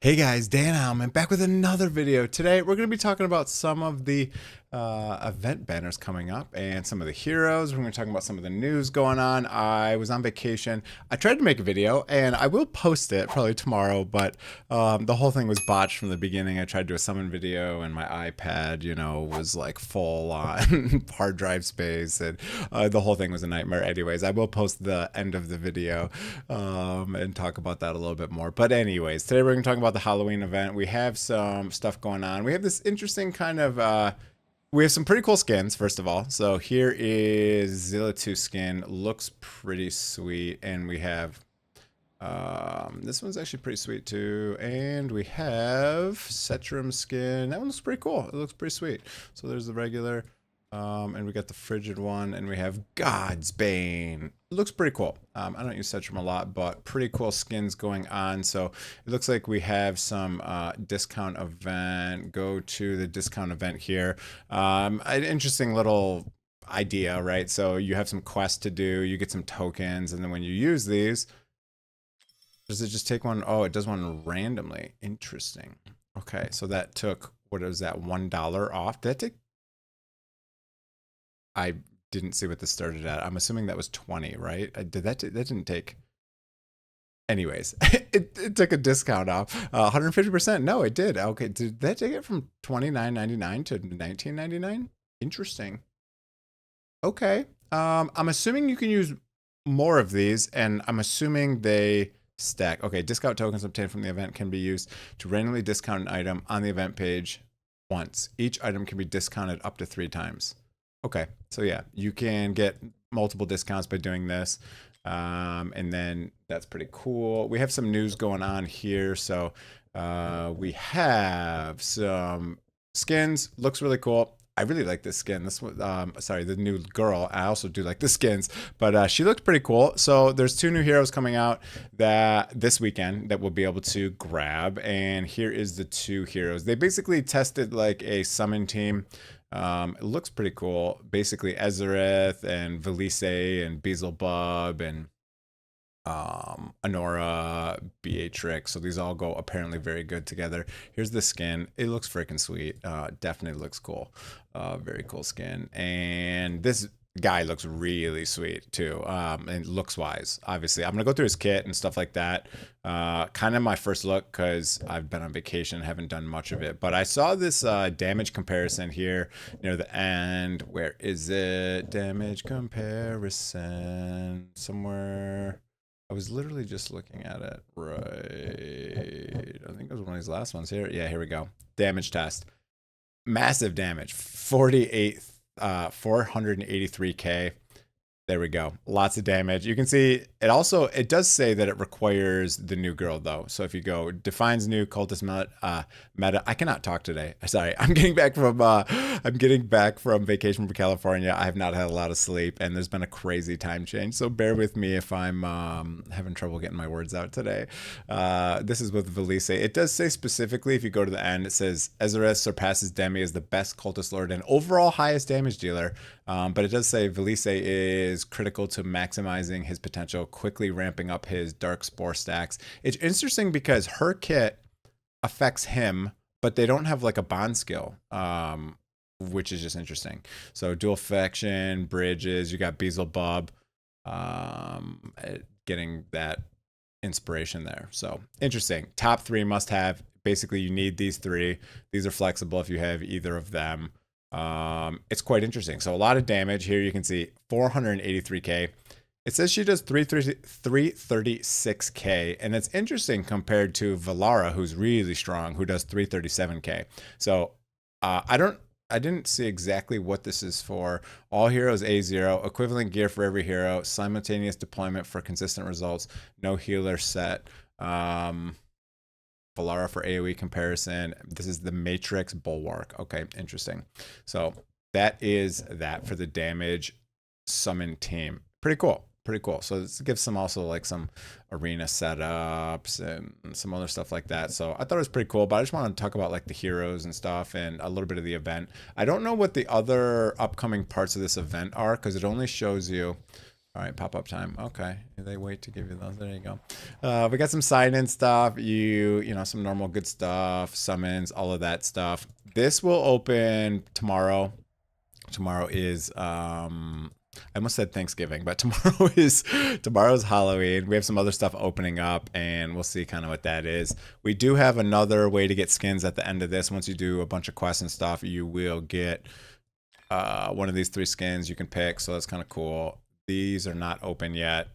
Hey guys, Dan Heilman back with another video. Today we're going to be talking about some of the event banners coming up and some of the heroes. We're going to be talking about some of the news going on. I was on vacation. I tried to make a video and I will post it probably tomorrow, but the whole thing was botched from the beginning. I tried to do a summon video and my iPad, was like full on hard drive space, and the whole thing was a nightmare. Anyways, I will post the end of the video and talk about that a little bit more. But anyways, today we're going to talk about the Halloween event. We have some stuff going on. We have this interesting kind of we have some pretty cool skins, first of all. So here is Ezareth II skin. Looks pretty sweet. And we have this one's actually pretty sweet too. And we have Cetrum skin. That one looks pretty cool. It looks pretty sweet. So there's the regular. And we got the frigid one, and we have God's Bane. It looks pretty cool. I don't use Cetrum a lot, but pretty cool skins going on. So it looks like we have some discount event. Go to the discount event here. An interesting little idea, right? So you have some quests to do. You get some tokens, and then when you use these, does it just take one? Oh, it does one randomly. Interesting. Okay, so that took, what is that, $1 off? Did that take? I didn't see what this started at. I'm assuming that was 20, right? Did that didn't take. Anyways, it took a discount off. 150%. No, it did. Okay, did that take it from $29.99 to $19.99? Interesting. Okay. I'm assuming you can use more of these, and I'm assuming they stack. Okay, discount tokens obtained from the event can be used to randomly discount an item on the event page once. Each item can be discounted up to 3 times. Okay, so yeah, you can get multiple discounts by doing this. And then that's pretty cool. We have some news going on here. So we have some skins. Looks really cool. I really like this skin. This one, sorry, the new girl. I also do like the skins, but she looked pretty cool. So there's 2 new heroes coming out that this weekend that we'll be able to grab. And here is the 2 heroes. They basically tested like a summon team. It looks pretty cool. Basically, Ezareth and Velisse I and Beelzebub and Honora, Beatrix. So these all go apparently very good together. Here's the skin. It looks freaking sweet. Definitely looks cool. Very cool skin. And this guy looks really sweet too, and looks wise. Obviously, I'm gonna go through his kit and stuff like that. Kind of my first look because I've been on vacation, haven't done much of it, but I saw this damage comparison here near the end. Where is it? Damage comparison somewhere. I was literally just looking at it, right? I think it was one of these last ones here. Yeah, here we go. Damage test. Massive damage. 483k. There we go. Lots of damage. You can see it does say that it requires the new girl though. So if you go defines new cultist meta. I cannot talk today. Sorry. I'm getting back from vacation from California. I have not had a lot of sleep and there's been a crazy time change. So bear with me if I'm having trouble getting my words out today. This is with Velisse. It does say specifically, if you go to the end, it says Ezareth surpasses Demi as the best cultist lord and overall highest damage dealer. But it does say Velisse is critical to maximizing his potential, quickly ramping up his dark spore stacks. It's interesting because her kit affects him, but they don't have like a bond skill, which is just interesting. So dual affection, bridges, you got Beelzebub, getting that inspiration there. So interesting. Top 3 must have. Basically, you need these 3. These are flexible if you have either of them. It's quite interesting. So a lot of damage here. You can see 483k. It says she does 336k, and it's interesting compared to Valara, who's really strong, who does 337k. So I didn't see exactly what this is for. All heroes A0, equivalent gear for every hero, simultaneous deployment for consistent results, no healer set. Valara for AoE comparison. This is the Matrix Bulwark. Okay, interesting. So that is that for the damage summon team. Pretty cool. Pretty cool. So this gives some also like some arena setups and some other stuff like that. So I thought it was pretty cool, but I just want to talk about like the heroes and stuff and a little bit of the event. I don't know what the other upcoming parts of this event are because it only shows you All right, pop-up time. Okay, they wait to give you those. There you go. We got some sign-in stuff. You know, some normal good stuff, summons, all of that stuff. This will open tomorrow. Tomorrow is I almost said Thanksgiving, but tomorrow's Halloween. We have some other stuff opening up, and we'll see kind of what that is. We do have another way to get skins at the end of this. Once you do a bunch of quests and stuff, you will get one of these 3 skins you can pick, so that's kind of cool. These are not open yet.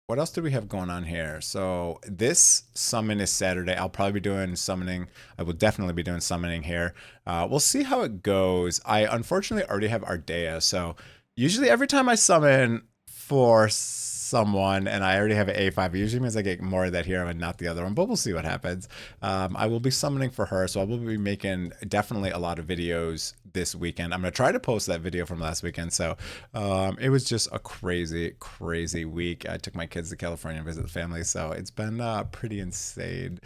What else do we have going on here? So this summon is Saturday. I'll probably be doing summoning. I will definitely be doing summoning here. We'll see how it goes. I unfortunately already have Ardea, so usually every time I summon for someone and I already have an A5, it usually means I get more of that hero and not the other one, but we'll see what happens. I will be summoning for her, so I will be making definitely a lot of videos this weekend. I'm going to try to post that video from last weekend. So it was just a crazy week. I took my kids to California to visit the family, so it's been pretty insane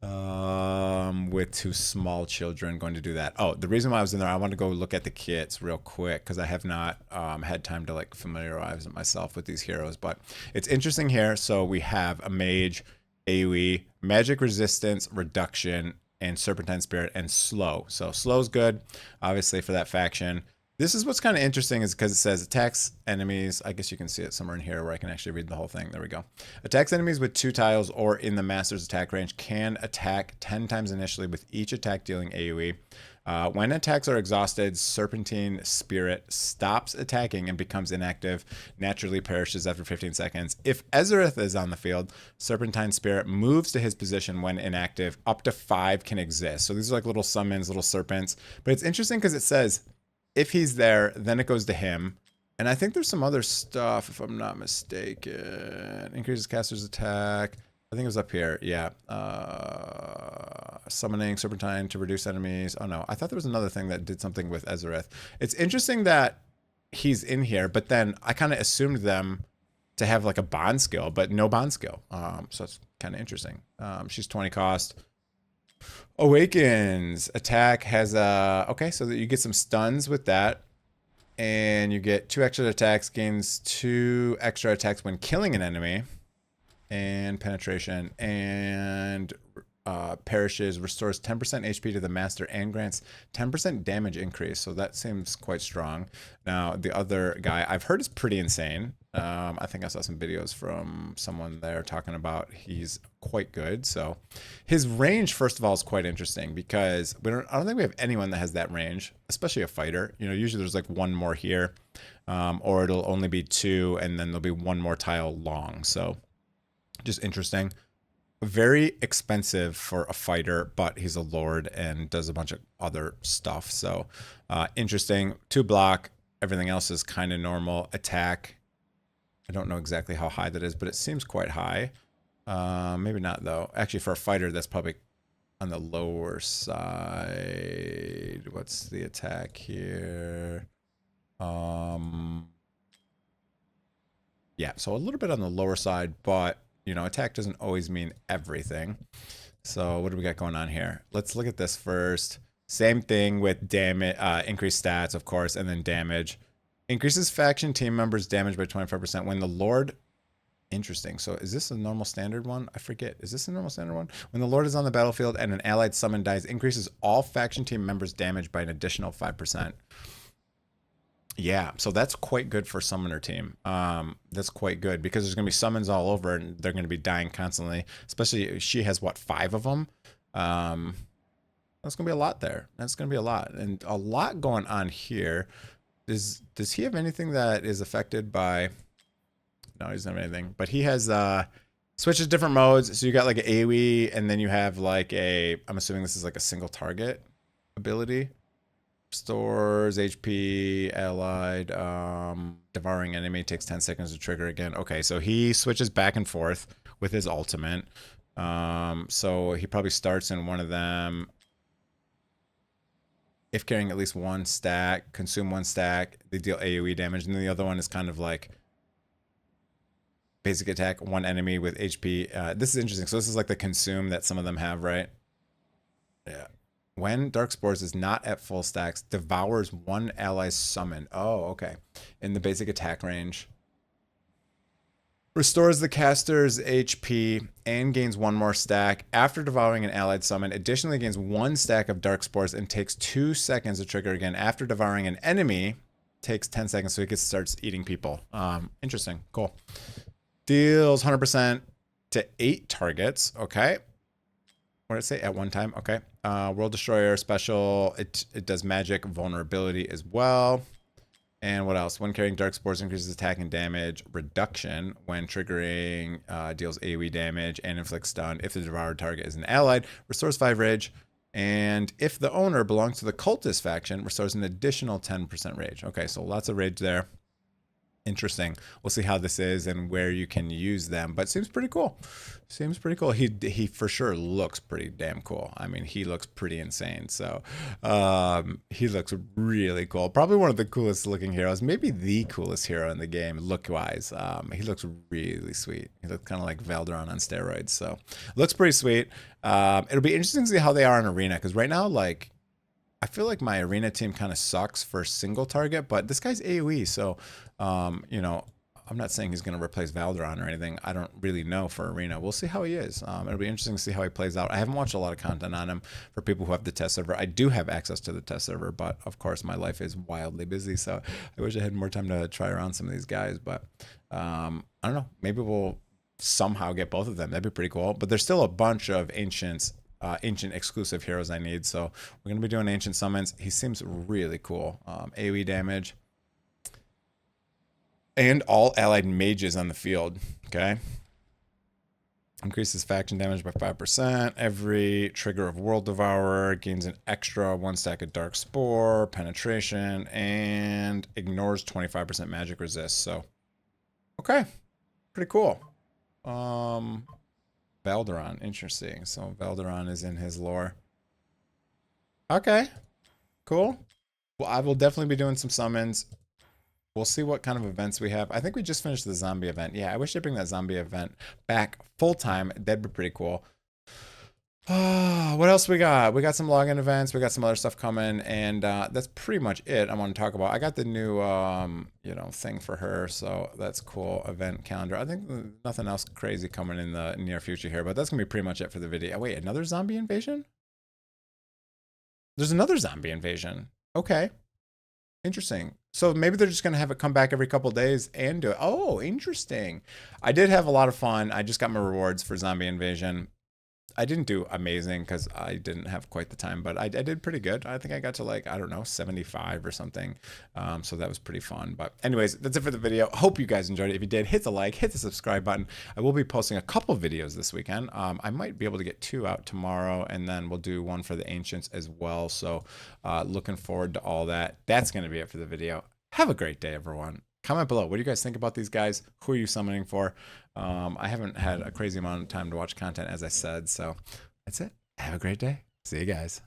with 2 small children going to do that. Oh, the reason why I was in there, I wanted to go look at the kits real quick because I have not had time to like familiarize myself with these heroes, but it's interesting here. So we have a mage, AoE, magic resistance reduction, and serpentine spirit, and slow. So slow's good, obviously, for that faction. This is what's kind of interesting is because it says attacks enemies. I guess you can see it somewhere in here where I can actually read the whole thing. There we go. Attacks enemies with 2 tiles or in the master's attack range can attack 10 times initially with each attack dealing AoE. When attacks are exhausted, Serpentine Spirit stops attacking and becomes inactive, naturally perishes after 15 seconds. If Ezareth is on the field, Serpentine Spirit moves to his position when inactive. Up to 5 can exist. So these are like little summons, little serpents. But it's interesting because it says if he's there, then it goes to him. And I think there's some other stuff, if I'm not mistaken. Increases caster's attack. I think it was up here. Yeah. Summoning Serpentine to reduce enemies. Oh no, I thought there was another thing that did something with Ezareth. It's interesting that he's in here, but then I kind of assumed them to have like a bond skill, but no bond skill. So it's kind of interesting. She's 20 cost. Awakens. Attack has a... Okay, so that you get some stuns with that. And you get 2 extra attacks, gains 2 extra attacks when killing an enemy. And penetration. And perishes, restores 10% HP to the master, and grants 10% damage increase. So that seems quite strong. Now, the other guy I've heard is pretty insane. I think I saw some videos from someone there talking about he's quite good. So his range, first of all, is quite interesting because I don't think we have anyone that has that range, especially a fighter. You know, usually there's like 1 more here, or it'll only be 2, and then there'll be 1 more tile long. So just interesting. Very expensive for a fighter, but he's a lord and does a bunch of other stuff. So interesting. 2 block. Everything else is kind of normal. Attack. I don't know exactly how high that is, but it seems quite high. Maybe not, though. Actually, for a fighter, that's probably on the lower side. What's the attack here? Yeah, so a little bit on the lower side, but you know, attack doesn't always mean everything. So what do we got going on here? Let's look at this first. Same thing with damage, increased stats, of course, and then damage. Increases faction team members' damage by 25% when the Lord... Interesting. So is this a normal standard one? I forget. Is this a normal standard one? When the Lord is on the battlefield and an allied summon dies, increases all faction team members' damage by an additional 5%. Yeah, so that's quite good for summoner team. That's quite good because there's going to be summons all over and they're going to be dying constantly. Especially if she has, what, 5 of them? That's going to be a lot there. That's going to be a lot. And a lot going on here. Does he have anything that is affected by... No, he doesn't have anything. But he has switches different modes. So you got like an AoE and then you have like a... I'm assuming this is like a single target ability. Stores HP, allied, devouring enemy, takes 10 seconds to trigger again. Okay, so he switches back and forth with his ultimate. So he probably starts in one of them. If carrying at least 1 stack, consume 1 stack, they deal AoE damage. And then the other one is kind of like basic attack, 1 enemy with HP. This is interesting. So this is like the consume that some of them have, right? Yeah. When Dark Spores is not at full stacks, devours 1 ally summon. Oh, okay. In the basic attack range. Restores the caster's HP and gains 1 more stack after devouring an allied summon. Additionally, gains 1 stack of dark spores and takes 2 seconds to trigger again after devouring an enemy. Takes 10 seconds so he gets starts eating people. Interesting. Cool. Deals 100% to 8 targets. Okay. What did it say? At one time. Okay. World Destroyer special. It does magic vulnerability as well. And what else? When carrying dark spores, increases attack and damage reduction. When triggering, deals AoE damage and inflicts stun. If the devoured target is an allied, restores 5 rage. And if the owner belongs to the cultist faction, restores an additional 10% rage. Okay, so lots of rage there. Interesting. We'll see how this is and where you can use them, but seems pretty cool. Seems pretty cool. He for sure looks pretty damn cool. I mean, he looks pretty insane. So he looks really cool. Probably one of the coolest looking heroes, maybe the coolest hero in the game look wise. He looks really sweet. He looks kind of like Valderon on steroids. So looks pretty sweet. It'll be interesting to see how they are in arena, because right now, like, I feel like my arena team kind of sucks for single target, but this guy's AoE, so, you know, I'm not saying he's going to replace Valderon or anything. I don't really know for arena. We'll see how he is. It'll be interesting to see how he plays out. I haven't watched a lot of content on him for people who have the test server. I do have access to the test server, but of course my life is wildly busy, so I wish I had more time to try around some of these guys, but I don't know. Maybe we'll somehow get both of them. That'd be pretty cool, but there's still a bunch of ancient exclusive heroes I need, so we're gonna be doing ancient summons. He seems really cool. AoE damage and all allied mages on the field. Okay, increases faction damage by 5%. Every trigger of World Devourer gains an extra 1 stack of dark spore penetration and ignores 25% magic resist. So okay, pretty cool. Valderon, interesting. So Valderon is in his lore. Okay, cool. Well, I will definitely be doing some summons. We'll see what kind of events we have. I think we just finished the zombie event. Yeah, I wish they'd bring that zombie event back full time. That'd be pretty cool. What else we got? We got some login events. We got some other stuff coming, and that's pretty much it I want to talk about. I got the new, you know, thing for her, so that's cool. Event calendar. I think nothing else crazy coming in the near future here, but that's gonna be pretty much it for the video. Oh, wait, another zombie invasion? There's another zombie invasion. Okay, interesting. So maybe they're just gonna have it come back every couple days and do it. Oh, interesting. I did have a lot of fun. I just got my rewards for zombie invasion. I didn't do amazing because I didn't have quite the time, but I did pretty good. I think I got to, like, I don't know, 75 or something. So that was pretty fun. But anyways, that's it for the video. Hope you guys enjoyed it. If you did, hit the like, hit the subscribe button. I will be posting a couple videos this weekend. I might be able to get 2 out tomorrow, and then we'll do one for the Ancients as well. So looking forward to all that. That's going to be it for the video. Have a great day, everyone. Comment below. What do you guys think about these guys? Who are you summoning for? I haven't had a crazy amount of time to watch content, as I said. So that's it. Have a great day. See you guys.